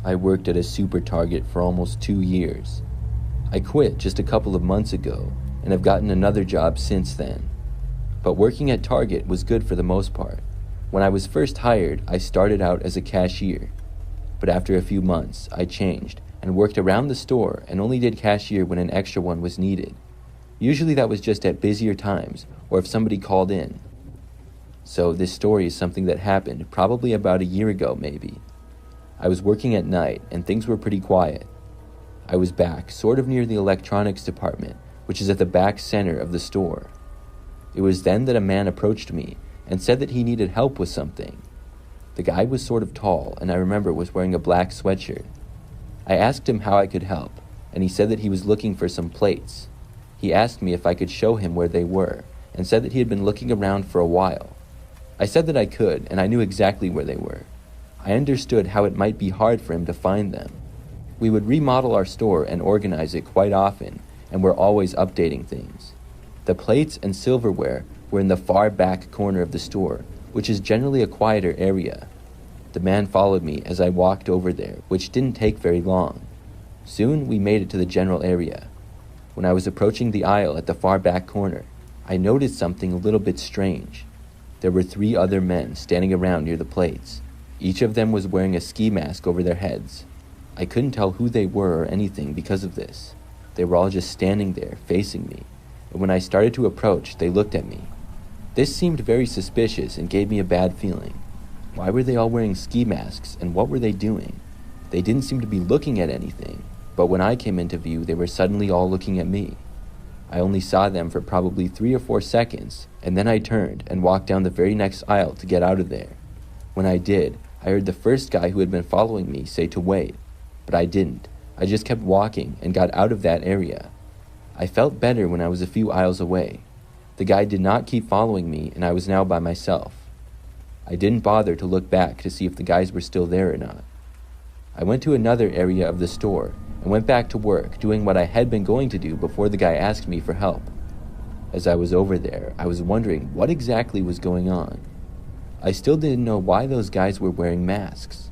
I worked at a super Target for almost 2 years. I quit just a couple of months ago and have gotten another job since then. But working at Target was good for the most part. When I was first hired, I started out as a cashier. But after a few months, I changed and worked around the store and only did cashier when an extra one was needed. Usually that was just at busier times or if somebody called in. So this story is something that happened probably about a year ago maybe. I was working at night and things were pretty quiet. I was back sort of near the electronics department, which is at the back center of the store. It was then that a man approached me and said that he needed help with something. The guy was sort of tall and I remember was wearing a black sweatshirt. I asked him how I could help and he said that he was looking for some plates. He asked me if I could show him where they were and said that he had been looking around for a while. I said that I could and I knew exactly where they were. I understood how it might be hard for him to find them. We would remodel our store and organize it quite often, and we're always updating things. The plates and silverware were in the far back corner of the store, which is generally a quieter area. The man followed me as I walked over there, which didn't take very long. Soon we made it to the general area. When I was approaching the aisle at the far back corner, I noticed something a little bit strange. There were 3 other men standing around near the plates. Each of them was wearing a ski mask over their heads. I couldn't tell who they were or anything because of this. They were all just standing there, facing me. And when I started to approach, they looked at me. This seemed very suspicious and gave me a bad feeling. Why were they all wearing ski masks and what were they doing? They didn't seem to be looking at anything, but when I came into view, they were suddenly all looking at me. I only saw them for probably 3 or 4 seconds, and then I turned and walked down the very next aisle to get out of there. When I did, I heard the first guy who had been following me say to wait, but I didn't. I just kept walking and got out of that area. I felt better when I was a few aisles away. The guy did not keep following me and I was now by myself. I didn't bother to look back to see if the guys were still there or not. I went to another area of the store and went back to work doing what I had been going to do before the guy asked me for help. As I was over there, I was wondering what exactly was going on. I still didn't know why those guys were wearing masks.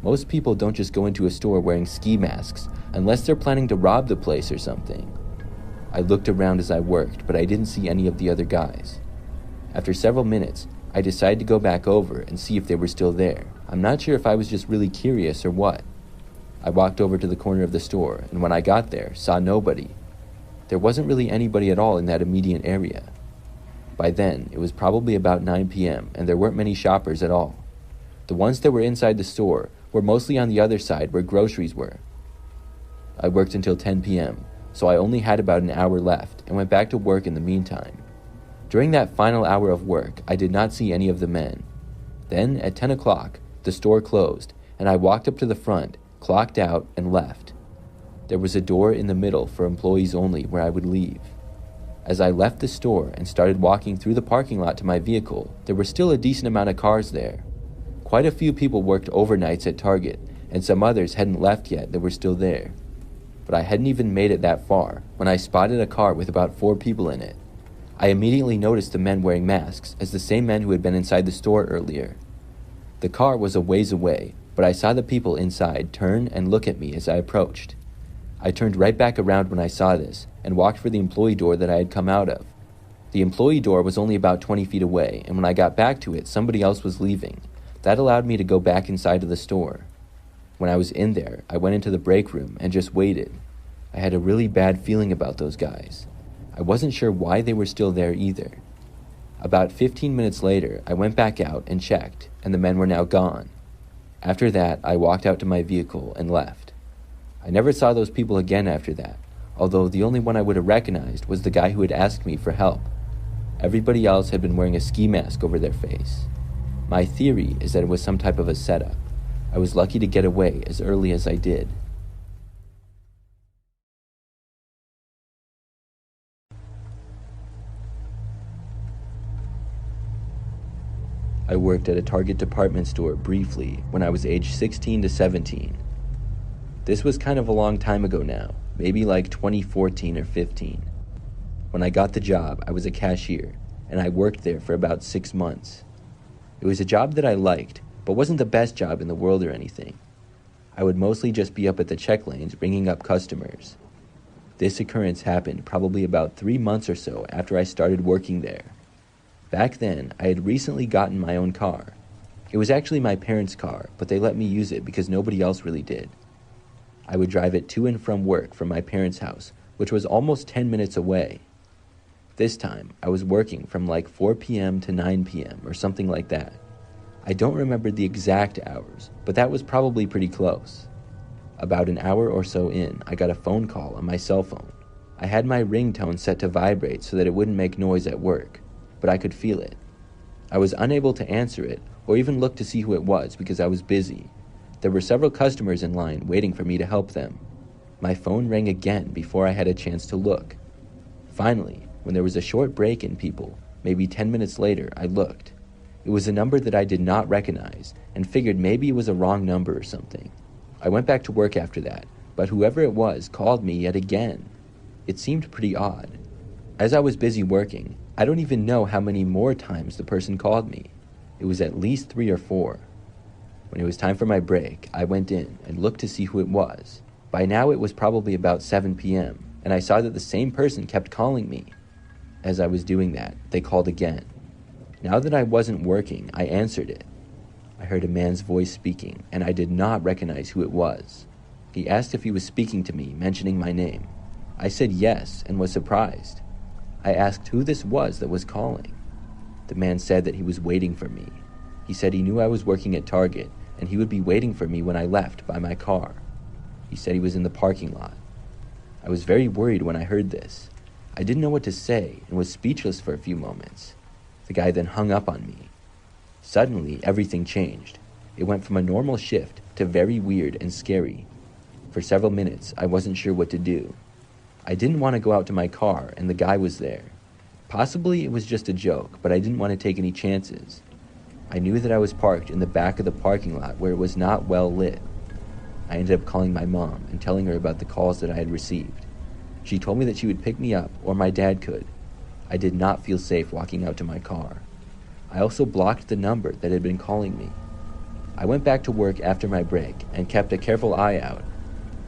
Most people don't just go into a store wearing ski masks unless they're planning to rob the place or something. I looked around as I worked, but I didn't see any of the other guys. After several minutes, I decided to go back over and see if they were still there. I'm not sure if I was just really curious or what. I walked over to the corner of the store, and when I got there, saw nobody. There wasn't really anybody at all in that immediate area. By then, it was probably about 9 p.m., and there weren't many shoppers at all. The ones that were inside the store were mostly on the other side where groceries were. I worked until 10 p.m., so I only had about an hour left and went back to work in the meantime. During that final hour of work, I did not see any of the men. Then, at 10 o'clock, the store closed, and I walked up to the front, clocked out, and left. There was a door in the middle for employees only where I would leave. As I left the store and started walking through the parking lot to my vehicle, there were still a decent amount of cars there. Quite a few people worked overnights at Target, and some others hadn't left yet that were still there. But I hadn't even made it that far when I spotted a car with about 4 people in it. I immediately noticed the men wearing masks as the same men who had been inside the store earlier. The car was a ways away, but I saw the people inside turn and look at me as I approached. I turned right back around when I saw this and walked for the employee door that I had come out of. The employee door was only about 20 feet away, and when I got back to it, somebody else was leaving. That allowed me to go back inside of the store. When I was in there, I went into the break room and just waited. I had a really bad feeling about those guys. I wasn't sure why they were still there either. About 15 minutes later, I went back out and checked, and the men were now gone. After that, I walked out to my vehicle and left. I never saw those people again after that, although the only one I would have recognized was the guy who had asked me for help. Everybody else had been wearing a ski mask over their face. My theory is that it was some type of a setup. I was lucky to get away as early as I did. I worked at a Target department store briefly when I was aged 16 to 17. This was kind of a long time ago now, maybe like 2014 or 15. When I got the job, I was a cashier, and I worked there for about 6 months. It was a job that I liked, but wasn't the best job in the world or anything. I would mostly just be up at the check lanes ringing up customers. This occurrence happened probably about 3 months or so after I started working there. Back then, I had recently gotten my own car. It was actually my parents' car, but they let me use it because nobody else really did. I would drive it to and from work from my parents' house, which was almost 10 minutes away. This time, I was working from like 4 p.m. to 9 p.m. or something like that. I don't remember the exact hours, but that was probably pretty close. About an hour or so in, I got a phone call on my cell phone. I had my ringtone set to vibrate so that it wouldn't make noise at work, but I could feel it. I was unable to answer it or even look to see who it was because I was busy. There were several customers in line waiting for me to help them. My phone rang again before I had a chance to look. Finally, when there was a short break in people, maybe 10 minutes later, I looked. It was a number that I did not recognize and figured maybe it was a wrong number or something. I went back to work after that, but whoever it was called me yet again. It seemed pretty odd. As I was busy working, I don't even know how many more times the person called me. It was at least 3 or 4. When it was time for my break, I went in and looked to see who it was. By now it was probably about 7 p.m., and I saw that the same person kept calling me. As I was doing that, they called again. Now that I wasn't working, I answered it. I heard a man's voice speaking, and I did not recognize who it was. He asked if he was speaking to me, mentioning my name. I said yes, and was surprised. I asked who this was that was calling. The man said that he was waiting for me. He said he knew I was working at Target, and he would be waiting for me when I left by my car. He said he was in the parking lot. I was very worried when I heard this. I didn't know what to say and was speechless for a few moments. The guy then hung up on me. Suddenly, everything changed. It went from a normal shift to very weird and scary. For several minutes, I wasn't sure what to do. I didn't want to go out to my car, and the guy was there. Possibly it was just a joke, but I didn't want to take any chances. I knew that I was parked in the back of the parking lot where it was not well lit. I ended up calling my mom and telling her about the calls that I had received. She told me that she would pick me up, or my dad could. I did not feel safe walking out to my car. I also blocked the number that had been calling me. I went back to work after my break and kept a careful eye out.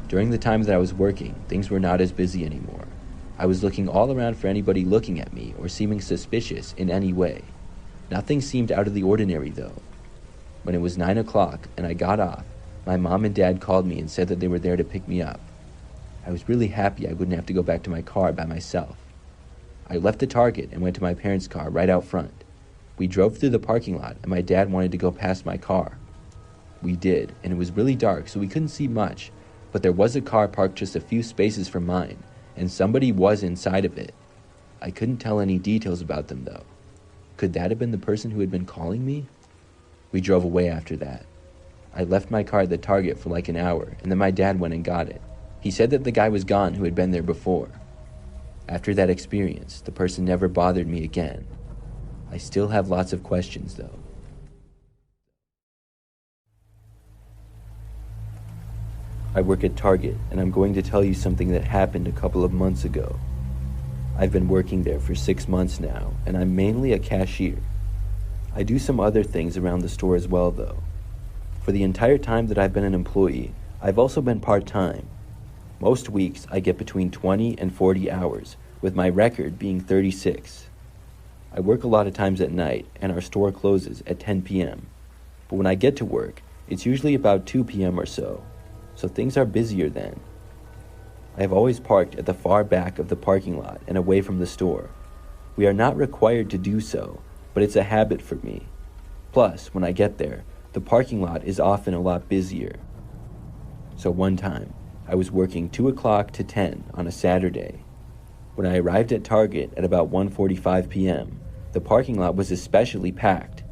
During the time that I was working, things were not as busy anymore. I was looking all around for anybody looking at me or seeming suspicious in any way. Nothing seemed out of the ordinary, though. When it was 9 o'clock and I got off, my mom and dad called me and said that they were there to pick me up. I was really happy I wouldn't have to go back to my car by myself. I left the Target and went to my parents' car right out front. We drove through the parking lot, and my dad wanted to go past my car. We did, and it was really dark, so we couldn't see much, but there was a car parked just a few spaces from mine, and somebody was inside of it. I couldn't tell any details about them, though. Could that have been the person who had been calling me? We drove away after that. I left my car at the Target for like an hour, and then my dad went and got it. He said that the guy was gone who had been there before. After that experience, the person never bothered me again. I still have lots of questions, though. I work at Target, and I'm going to tell you something that happened a couple of months ago. I've been working there for 6 months now, and I'm mainly a cashier. I do some other things around the store as well, though. For the entire time that I've been an employee, I've also been part-time. Most weeks, I get between 20 and 40 hours, with my record being 36. I work a lot of times at night, and our store closes at 10 p.m. But when I get to work, it's usually about 2 p.m. or so things are busier then. I have always parked at the far back of the parking lot and away from the store. We are not required to do so, but it's a habit for me. Plus, when I get there, the parking lot is often a lot busier. So one time, I was working 2 o'clock to 10 on a Saturday. When I arrived at Target at about 1:45 p.m., the parking lot was especially packed.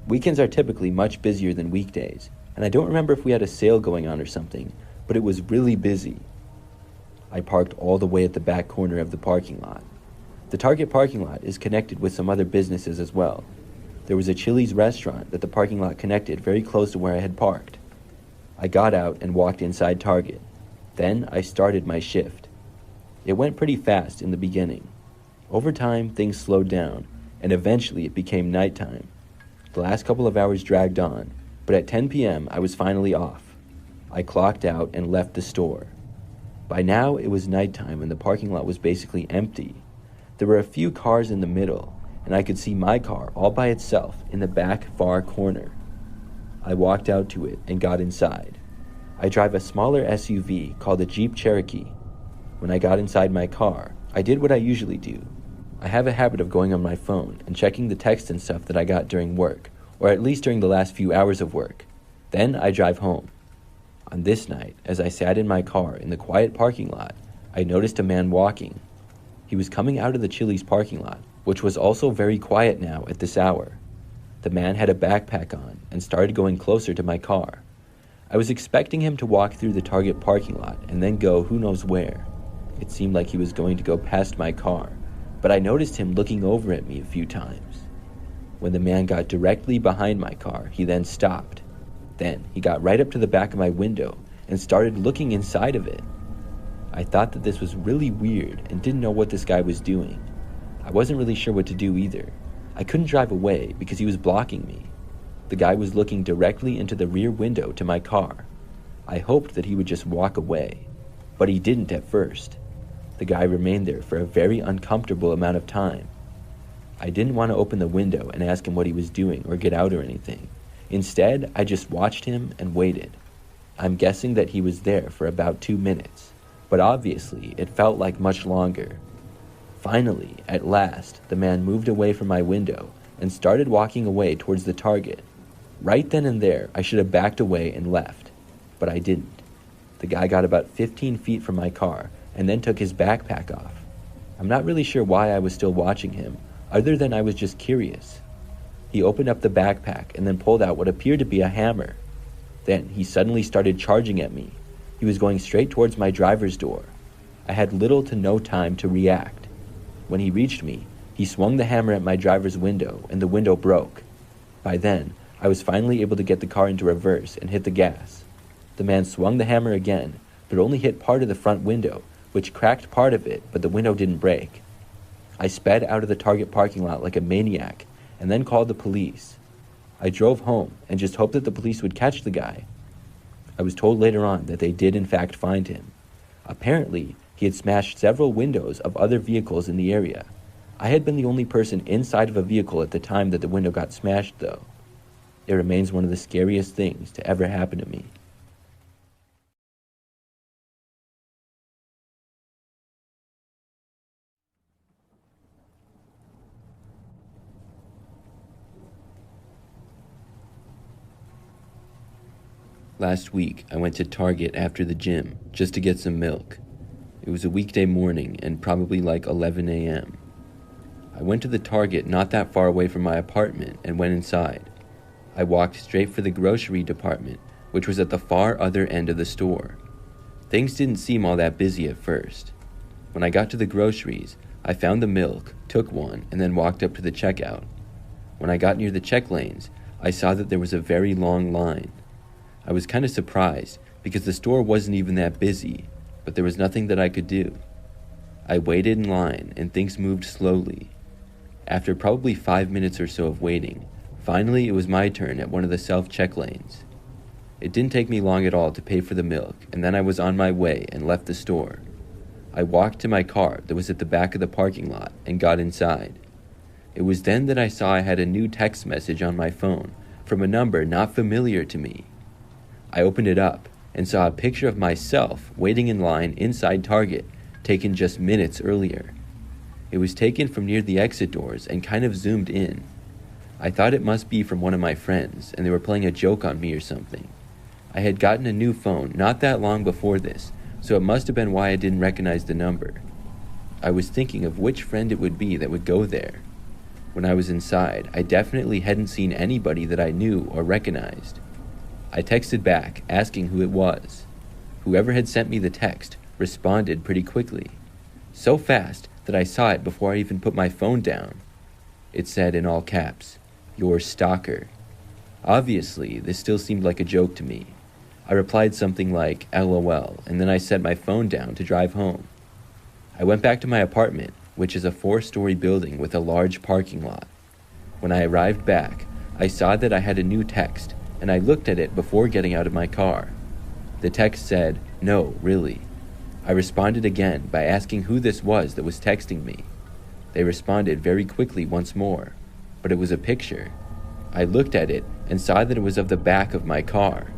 Weekends are typically much busier than weekdays, and I don't remember if we had a sale going on or something, but it was really busy. I parked all the way at the back corner of the parking lot. The Target parking lot is connected with some other businesses as well. There was a Chili's restaurant that the parking lot connected very close to where I had parked. I got out and walked inside Target. Then I started my shift. It went pretty fast in the beginning. Over time, things slowed down, and eventually it became nighttime. The last couple of hours dragged on, but at 10 p.m. I was finally off. I clocked out and left the store. By now, it was nighttime and the parking lot was basically empty. There were a few cars in the middle, and I could see my car all by itself in the back far corner. I walked out to it and got inside. I drive a smaller SUV called a Jeep Cherokee. When I got inside my car, I did what I usually do. I have a habit of going on my phone and checking the text and stuff that I got during work, or at least during the last few hours of work. Then I drive home. On this night, as I sat in my car in the quiet parking lot, I noticed a man walking. He was coming out of the Chili's parking lot, which was also very quiet now at this hour. The man had a backpack on and started going closer to my car. I was expecting him to walk through the Target parking lot and then go who knows where. It seemed like he was going to go past my car, but I noticed him looking over at me a few times. When the man got directly behind my car, he then stopped. Then he got right up to the back of my window and started looking inside of it. I thought that this was really weird and didn't know what this guy was doing. I wasn't really sure what to do either. I couldn't drive away because he was blocking me. The guy was looking directly into the rear window to my car. I hoped that he would just walk away, but he didn't at first. The guy remained there for a very uncomfortable amount of time. I didn't want to open the window and ask him what he was doing or get out or anything. Instead, I just watched him and waited. I'm guessing that he was there for about 2 minutes, but obviously it felt like much longer. Finally, at last, the man moved away from my window and started walking away towards the Target. Right then and there, I should have backed away and left, but I didn't. The guy got about 15 feet from my car and then took his backpack off. I'm not really sure why I was still watching him, other than I was just curious. He opened up the backpack and then pulled out what appeared to be a hammer. Then he suddenly started charging at me. He was going straight towards my driver's door. I had little to no time to react. When he reached me, he swung the hammer at my driver's window and the window broke. By then, I was finally able to get the car into reverse and hit the gas. The man swung the hammer again, but only hit part of the front window, which cracked part of it, but the window didn't break. I sped out of the Target parking lot like a maniac and then called the police. I drove home and just hoped that the police would catch the guy. I was told later on that they did in fact find him. Apparently, he had smashed several windows of other vehicles in the area. I had been the only person inside of a vehicle at the time that the window got smashed, though. It remains one of the scariest things to ever happen to me. Last week, I went to Target after the gym just to get some milk. It was a weekday morning and probably like 11 a.m. I went to the Target not that far away from my apartment and went inside. I walked straight for the grocery department, which was at the far other end of the store. Things didn't seem all that busy at first. When I got to the groceries, I found the milk, took one, and then walked up to the checkout. When I got near the check lanes, I saw that there was a very long line. I was kind of surprised because the store wasn't even that busy, but there was nothing that I could do. I waited in line and things moved slowly. After probably 5 minutes or so of waiting, finally it was my turn at one of the self-check lanes. It didn't take me long at all to pay for the milk, and then I was on my way and left the store. I walked to my car that was at the back of the parking lot and got inside. It was then that I saw I had a new text message on my phone from a number not familiar to me. I opened it up and saw a picture of myself waiting in line inside Target, taken just minutes earlier. It was taken from near the exit doors and kind of zoomed in. I thought it must be from one of my friends and they were playing a joke on me or something. I had gotten a new phone not that long before this, so it must have been why I didn't recognize the number. I was thinking of which friend it would be that would go there. When I was inside, I definitely hadn't seen anybody that I knew or recognized. I texted back, asking who it was. Whoever had sent me the text responded pretty quickly. So fast that I saw it before I even put my phone down. It said in all caps, "Your Stalker." Obviously, this still seemed like a joke to me. I replied something like, LOL, and then I set my phone down to drive home. I went back to my apartment, which is a 4-story building with a large parking lot. When I arrived back, I saw that I had a new text, and I looked at it before getting out of my car. The text said, "No, really." I responded again by asking who this was that was texting me. They responded very quickly once more, but it was a picture. I looked at it and saw that it was of the back of my car.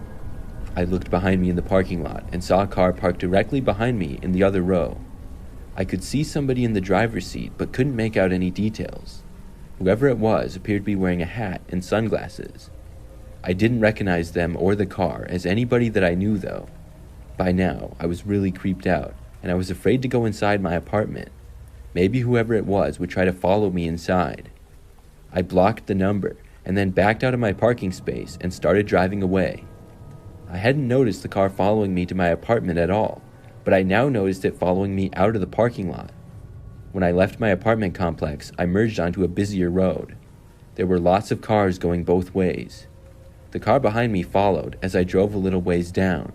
I looked behind me in the parking lot and saw a car parked directly behind me in the other row. I could see somebody in the driver's seat but couldn't make out any details. Whoever it was appeared to be wearing a hat and sunglasses. I didn't recognize them or the car as anybody that I knew though. By now, I was really creeped out and I was afraid to go inside my apartment. Maybe whoever it was would try to follow me inside. I blocked the number and then backed out of my parking space and started driving away. I hadn't noticed the car following me to my apartment at all, but I now noticed it following me out of the parking lot. When I left my apartment complex, I merged onto a busier road. There were lots of cars going both ways. The car behind me followed as I drove a little ways down.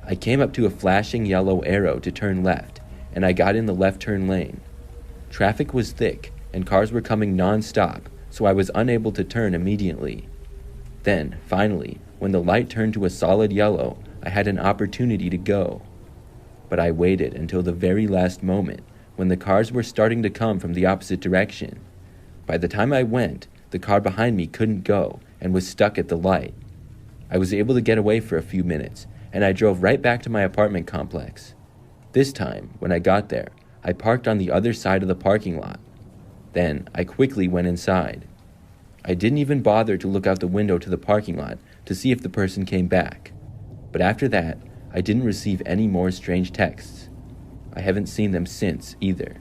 I came up to a flashing yellow arrow to turn left, and I got in the left turn lane. Traffic was thick, and cars were coming non-stop, so I was unable to turn immediately. Then, finally, when the light turned to a solid yellow, I had an opportunity to go. But I waited until the very last moment, when the cars were starting to come from the opposite direction. By the time I went, the car behind me couldn't go and was stuck at the light. I was able to get away for a few minutes, and I drove right back to my apartment complex. This time, when I got there, I parked on the other side of the parking lot. Then, I quickly went inside. I didn't even bother to look out the window to the parking lot to see if the person came back. But after that, I didn't receive any more strange texts. I haven't seen them since either.